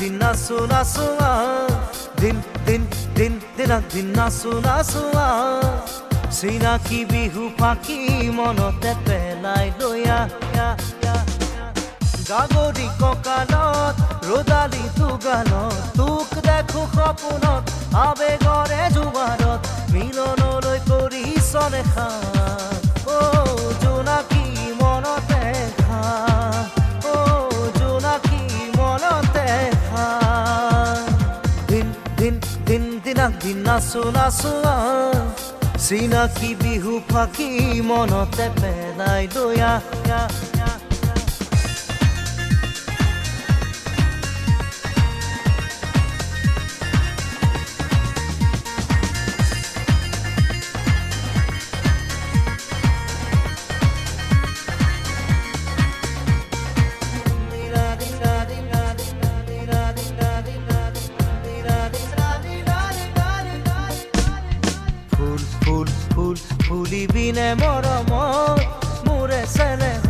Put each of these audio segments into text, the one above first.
দিন নাচো নাচো দিন দিন দিন দিনক দিন নাচো নাচো চিনাকি বিহু ফাঁকি মনতে পেলাই লয়া গাগৰি কঁকালত ৰদালি তুগালত তোক দেখো সপোনত আবেগৰে জোৱাৰত মিলনলৈ কৰিছনে খান অ জোনাকী মনতে খা অ জোনাকী মনতে খা দিন দিন দিন দিনক দিন নাচো নাচো চিনাকি বিহু ফাঁকি মনতে পেলাই লয়া ফুলিবিনে মৰমত মোৰে চেনেহ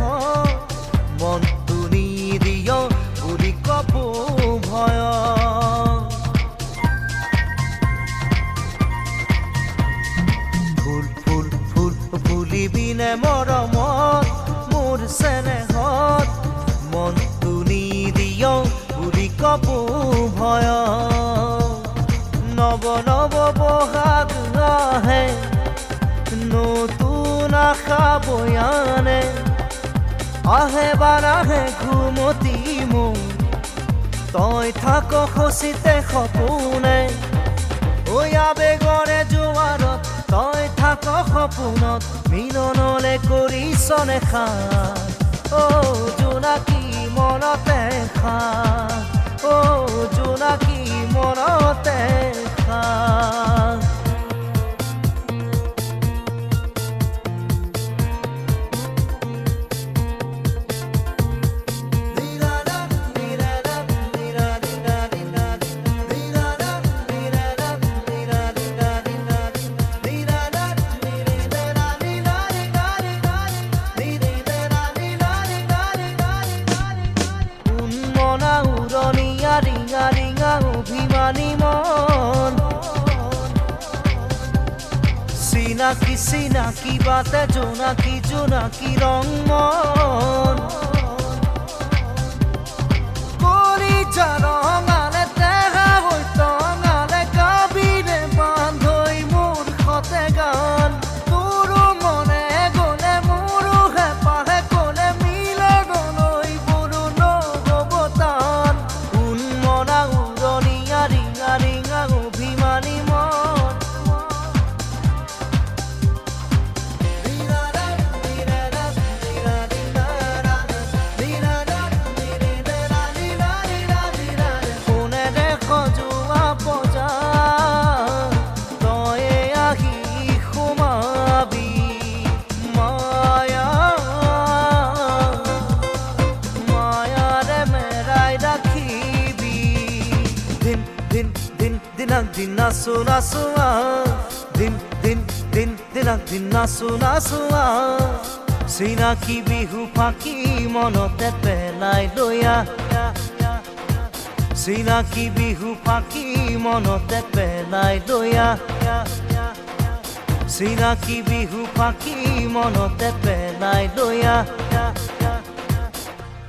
মনটো নিদিয় বুলি কপো ভয় ফুল ফুল ফুল ফুলিবিনে মৰমত মোৰ চেনেহত মনটো নিদিয় বুলি কপো ভয় নৱ নৱ বহাগ আহে নতুন আশা বয়ানে আহে বাৰাহে ঘুমতি মোৰ তই থাক খচিতে সপোনে ঐ আবেগৰে জোৱাৰত তই থাক সপোনত মিলনলে কৰিছনে খান অ জোনাকী মনতে খা অ জোনাকী মনতে খা ৰিঙা ৰিঙা অভিমানী মন চিনাকি চিনাকি বাতে জোনাকী জোনাকী ৰং মন কৰি যা ৰঙালে তেহা হৈ টঙালে কাবিনে বান্ধৈ মোৰ সতে গান তোৰো মনে গলে মোৰো হেঁপাহে কলে মিলনলৈ বোলো নহব টান ৰিঙা ৰিঙা অভিমানী মন সোণেৰে সজোৱা বজা তই আহি সোমাবি মায়া মায়াৰে মেৰাই ৰাখিবি দিন দিন দিন দিনক দিন নাচো নাচো দিন দিন দিন দিনক দিন নাচো নাচো চিনাকি বিহু ফাঁকি মনতে পেলাই লয়া চিনাকি বিহু ফাঁকি মনতে পেলাই লয়া চিনাকি বিহু ফাঁকি মনতে পেলাই লয়া